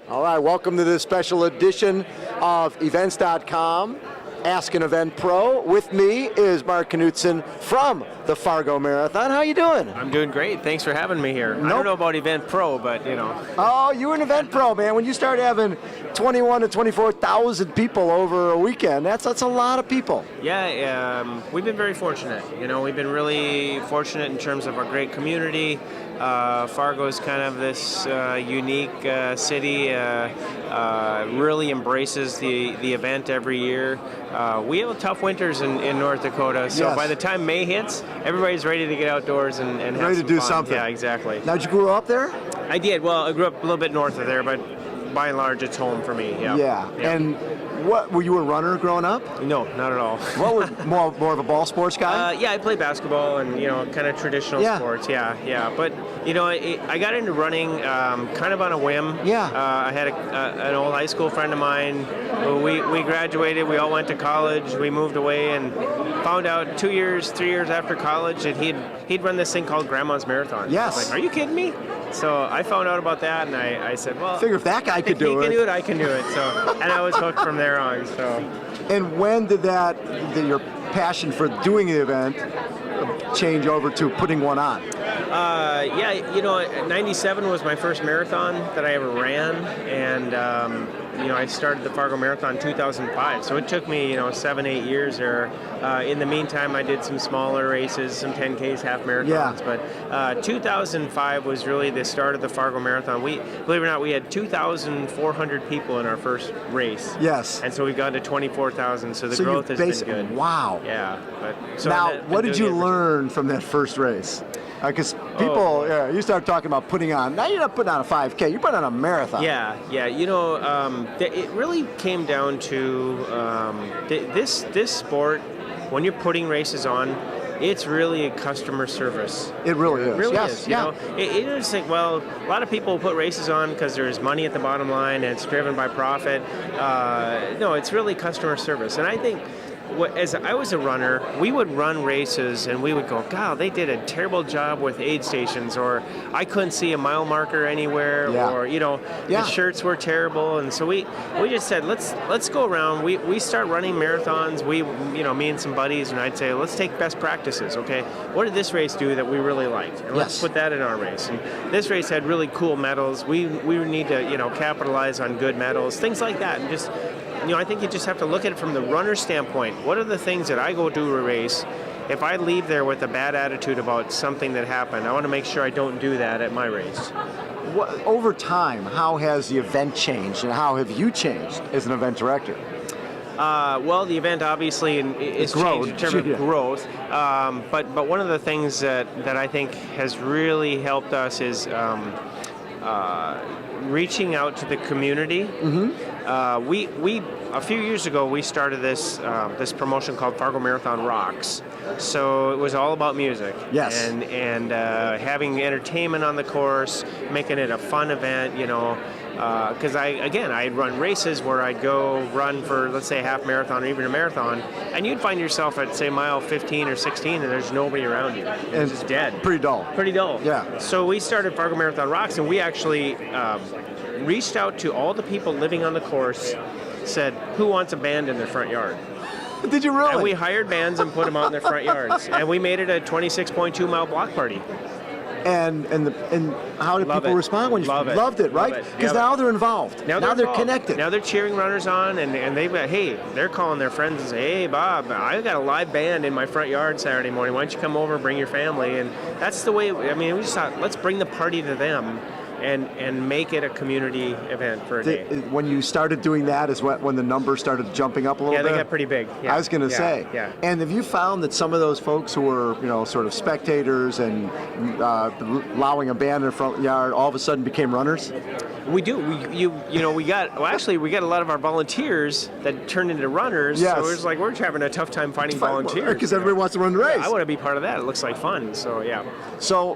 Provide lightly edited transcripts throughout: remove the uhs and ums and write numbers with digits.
All right, welcome to this special edition of Events.com, Ask an Event Pro. With me is Mark Knutsen from the Fargo Marathon. How you doing? I'm doing great. Thanks for having me here. I don't know about Event Pro, but you know. Oh, you're an Event Pro, man. When you start having 21 to 24,000 people over a weekend, that's a lot of people. Yeah, we've been very fortunate. You know, we've been really fortunate in terms of our great community. Fargo is kind of this unique city, really embraces the event every year. We have tough winters in North Dakota, so by the time May hits, everybody's ready to get outdoors and have ready some to do fun. something. Yeah, exactly. Now, did you grow up there? I did. Well, I grew up a little bit north of there, but by and large, it's home for me. Yeah. And what were you a runner growing up? No, not at all. What was more of a ball sports guy? Yeah, I played basketball and kind of traditional sports. Yeah. But I got into running kind of on a whim. Yeah. I had an old high school friend of mine. We graduated. We all went to college. We moved away and found out 3 years after college that he'd run this thing called Grandma's Marathon. Yes. I was like, are you kidding me? So I found out about that, and I said, well, figure if that guy could do it. If he can do it, I can do it. So, and I was hooked from there on. So. And when did your passion for doing the event change over to putting one on? 97 was my first marathon that I ever ran, and I started the Fargo Marathon in 2005. So it took me 7-8 years there. In the meantime, I did some smaller races, some 10Ks, half marathons. Yeah. But 2005 was really the start of the Fargo Marathon. Believe it or not, we had 2,400 people in our first race. Yes. And so we got to 24,000. So the growth has been good. Wow. Yeah. So now, what did you learn from that first race? Because people, you start talking about putting on. Now you're not putting on a 5K. You're putting on a marathon. Yeah. It really came down to this sport. When you're putting races on, it's really a customer service. It really is. It really yes. is. You know, it is like, well, a lot of people put races on because there's money at the bottom line and it's driven by profit. No, it's really customer service, and I think. As I was a runner, we would run races and we would go, God, they did a terrible job with aid stations, or I couldn't see a mile marker anywhere, or the shirts were terrible, and so we just said let's go around. We start running marathons. Me and some buddies, and I'd say let's take best practices. Okay, what did this race do that we really liked, and let's put that in our race. And this race had really cool medals. We need to capitalize on good medals, things like that, and just. I think you just have to look at it from the runner standpoint. What are the things that I go do a race? If I leave there with a bad attitude about something that happened, I want to make sure I don't do that at my race. Over time, how has the event changed, and how have you changed as an event director? Well, the event obviously is changed in terms of growth, but one of the things that I think has really helped us is reaching out to the community. Mm-hmm. We a few years ago we started this promotion called Fargo Marathon Rocks. So it was all about music. Yes. And having entertainment on the course, making it a fun event. Because I'd run races where I'd go run for, let's say, a half marathon or even a marathon, and you'd find yourself at, say, mile 15 or 16, and there's nobody around you. It's just dead. Pretty dull. Yeah. So we started Fargo Marathon Rocks, and we actually reached out to all the people living on the course, said, who wants a band in their front yard? Did you really? And we hired bands and put them out in their front yards, and we made it a 26.2 mile block party. And how did people respond when you loved it, right? Because now they're involved. Now they're connected. Now they're cheering runners on, and they're calling their friends and say, hey, Bob, I've got a live band in my front yard Saturday morning. Why don't you come over, bring your family? And that's the way. We just thought, let's bring the party to them. And make it a community event for a day. When you started doing that is when the numbers started jumping up a little bit? Yeah, they got pretty big. Yeah. I was going to say. Yeah. And have you found that some of those folks who were, sort of spectators and allowing a band in the front yard all of a sudden became runners? We do. We got a lot of our volunteers that turned into runners. Yes. So we're having a tough time finding volunteers. Because everybody wants to run the race. I want to be part of that. It looks like fun. So yeah. So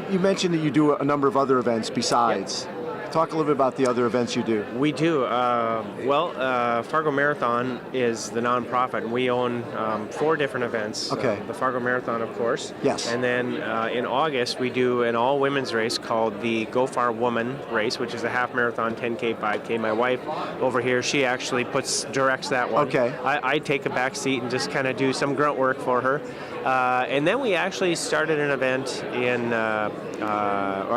you mentioned that you do a number of other events besides Talk a little bit about the other events you do. We do. Fargo Marathon is the nonprofit. We own 4 different events. Okay. The Fargo Marathon, of course. Yes. And then in August, we do an all-women's race called the Go Far Woman race, which is a half marathon, 10K, 5K. My wife over here, she actually directs that one. Okay. I take a back seat and just kind of do some grunt work for her. And then we actually started an event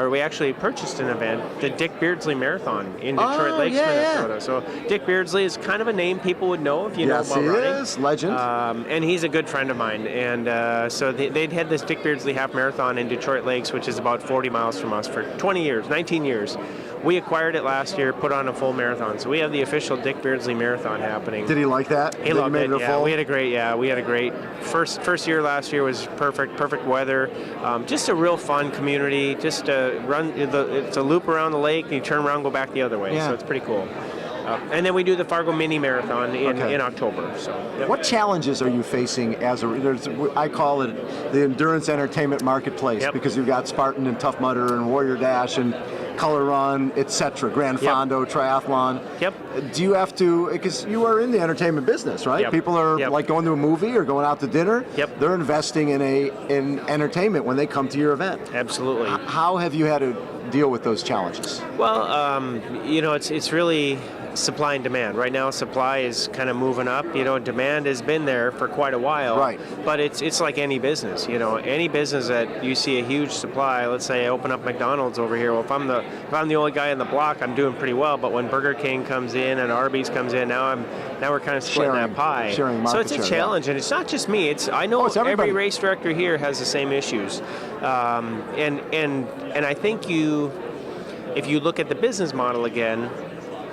we actually purchased an event, the Dick Beardsley Marathon in Detroit Lakes, Minnesota. Yeah. So Dick Beardsley is kind of a name people would know if you know about running. Yes, he is. Legend. And he's a good friend of mine. And so they'd had this Dick Beardsley half marathon in Detroit Lakes, which is about 40 miles from us, for 19 years. We acquired it last year, put on a full marathon. So we have the official Dick Beardsley Marathon happening. Did he like that? He loved it. Full? We had a great first year last year was perfect weather. Just a real fun community. Just it's a loop around the lake, and you turn around, go back the other way. Yeah. So it's pretty cool. And then we do the Fargo Mini Marathon in October. So, yep. What challenges are you facing I call it the endurance entertainment marketplace, because you've got Spartan and Tough Mudder and Warrior Dash and Color Run, etc., Grand Fondo, Triathlon. Yep. Do you have to, because you are in the entertainment business, right? Yep. People are like going to a movie or going out to dinner. Yep. They're investing in entertainment when they come to your event. Absolutely. How have you had to deal with those challenges? Well, it's really supply and demand. Right now, supply is kind of moving up. Demand has been there for quite a while. Right. But it's like any business. Any business that you see a huge supply. Let's say I open up McDonald's over here. Well, if I'm the only guy in the block, I'm doing pretty well. But when Burger King comes in and Arby's comes in, now we're kind of splitting that pie. So it's a challenge, and it's not just me. I know every race director here has the same issues. And I think if you look at the business model again.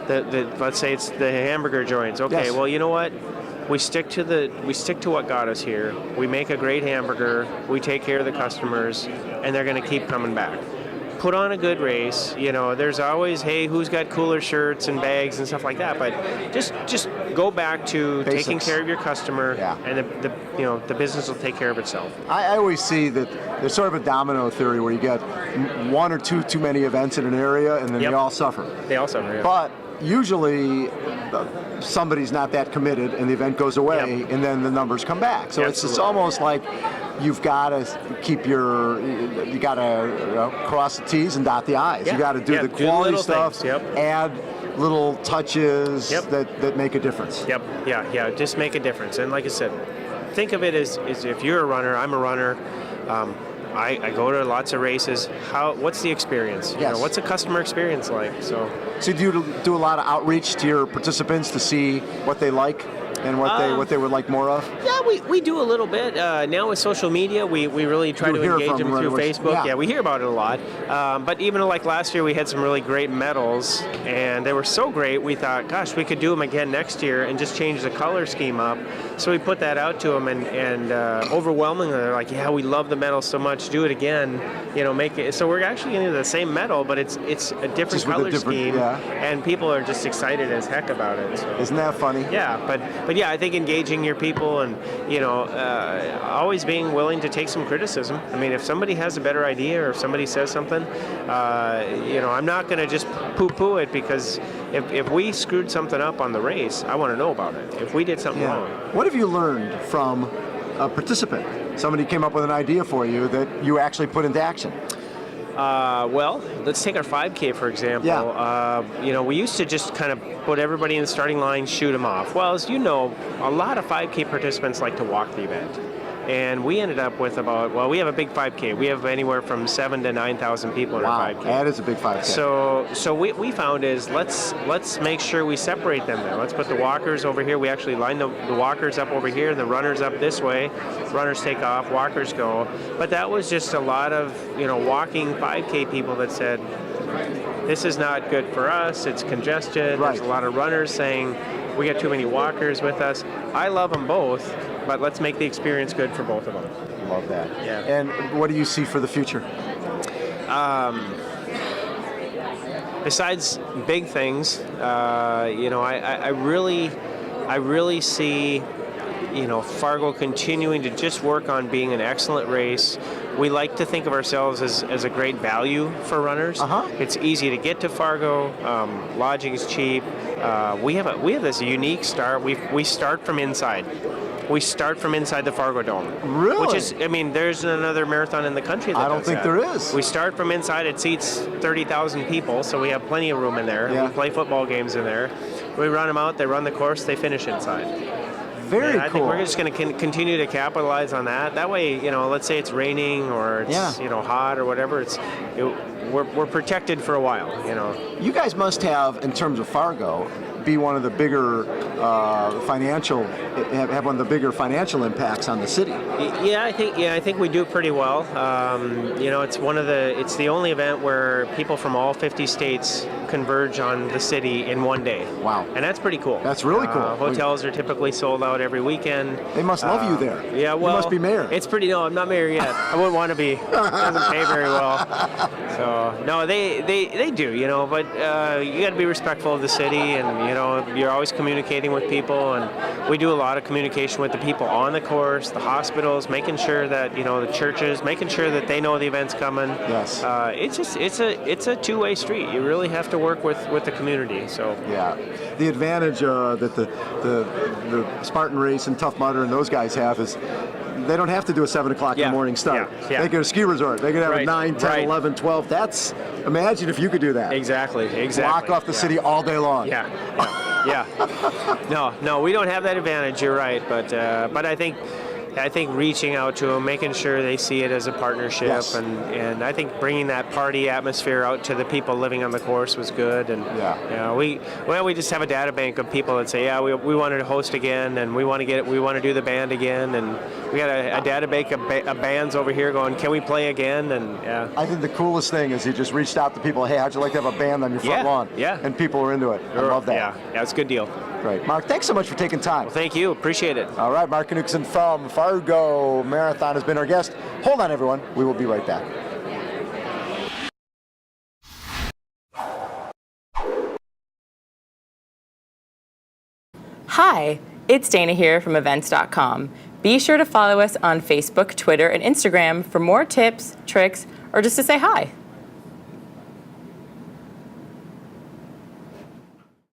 Let's say it's the hamburger joints. Okay, yes. Well, you know what? We stick to what got us here. We make a great hamburger. We take care of the customers, and they're going to keep coming back. Put on a good race. There's always, hey, who's got cooler shirts and bags and stuff like that. But just go back to basics. Taking care of your customer, and the business will take care of itself. I always see that there's sort of a domino theory where you get one or two too many events in an area, and then they all suffer. They all suffer. Yeah. But usually somebody's not that committed and the event goes away, and then the numbers come back. So it's almost like you've got to keep you got to cross the T's and dot the I's. You got to do the quality stuff, add little touches that make a difference. Just make a difference. And like I said, think of it as if you're a runner, I'm a runner. I go to lots of races. What's the experience? Yes. What's a customer experience like? So do you do a lot of outreach to your participants to see what they like and what they would like more of? Yeah, we do a little bit. Now with social media, we really try to engage them through Facebook. Yeah, we hear about it a lot. But even like last year, we had some really great medals, and they were so great, we thought, gosh, we could do them again next year and just change the color scheme up. So we put that out to them, and overwhelmingly, they're like, yeah, we love the medal so much, do it again. Make it. So we're actually getting the same medal, but it's a different color scheme, and people are just excited as heck about it. So. Isn't that funny? Yeah, but yeah, I think engaging your people and always being willing to take some criticism. I mean, if somebody has a better idea or if somebody says something, I'm not going to just poo-poo it, because if we screwed something up on the race, I want to know about it. If we did something wrong. What have you learned from a participant? Somebody came up with an idea for you that you actually put into action. Well, let's take our 5K, for example. Yeah. We used to just kind of put everybody in the starting line, shoot them off. Well, as you know, a lot of 5K participants like to walk the event. And we ended up with we have a big 5K. We have anywhere from 7,000 to 9,000 people in our 5K. That is a big 5K. So we found is let's make sure we separate them there. Let's put the walkers over here. We actually line the walkers up over here, the runners up this way. Runners take off, walkers go. But that was just a lot of walking 5K people that said, this is not good for us. It's congested. Right. There's a lot of runners saying we got too many walkers with us. I love them both, but let's make the experience good for both of them. Love that. Yeah. And what do you see for the future? Besides big things, I really see Fargo continuing to just work on being an excellent race, we like to think of ourselves as a great value for runners. It's easy to get to Fargo. Lodging is cheap. We have this unique start. We start from inside. We start from inside the Fargo Dome. Really? Which is, I mean, there's another marathon in the country that I don't does think that. there is. We start from inside. It seats 30,000 people, so we have plenty of room in there. Yeah. We play football games in there. We run them out. They run the course. They finish inside. Very and I cool. think we're just going to continue to capitalize on that. That way, let's say it's raining or it's hot or whatever. We're protected for a while. You guys must have, in terms of Fargo, be one of the bigger have one of the bigger financial impacts on the city. I think we do pretty well. It's the only event where people from all 50 states converge on the city in one day. Wow. And that's pretty cool. That's really cool. Hotels are typically sold out every weekend. They must love you there. Yeah, well, you must be mayor. No, I'm not mayor yet. I wouldn't want to be. It doesn't pay very well. So no, they do, but you got to be respectful of the city, and you're always communicating with people, and we do a lot of communication with the people on the course, the hospitals, making sure that the churches, making sure that they know the event's coming. Yes. It's a two-way street. You really have to work with the community. So yeah, the advantage that the Spartan Race and Tough Mudder and those guys have is they don't have to do a 7 o'clock in the morning start. Yeah. They get a ski resort. They could have a 9, 10, 11, 12. Imagine if you could do that. Exactly. Block off the city all day long. Yeah. No, we don't have that advantage. You're right, but I think reaching out to them, making sure they see it as a partnership, Yes. and I think bringing that party atmosphere out to the people living on the course was good. And we just have a data bank of people that say, we wanted to host again, and we want to do the band again, and we got a data bank of bands over here going, can we play again? And I think the coolest thing is you just reached out to people. Hey, how'd you like to have a band on your front lawn? Yeah. And people were into it. I love that. Yeah, it's a good deal. Great. Mark, thanks so much for taking time. Well, thank you. Appreciate it. All right, Mark Knutsen from Fargo Marathon has been our guest. Hold on, everyone. We will be right back. Hi, it's Dana here from Events.com. Be sure to follow us on Facebook, Twitter, and Instagram for more tips, tricks, or just to say hi.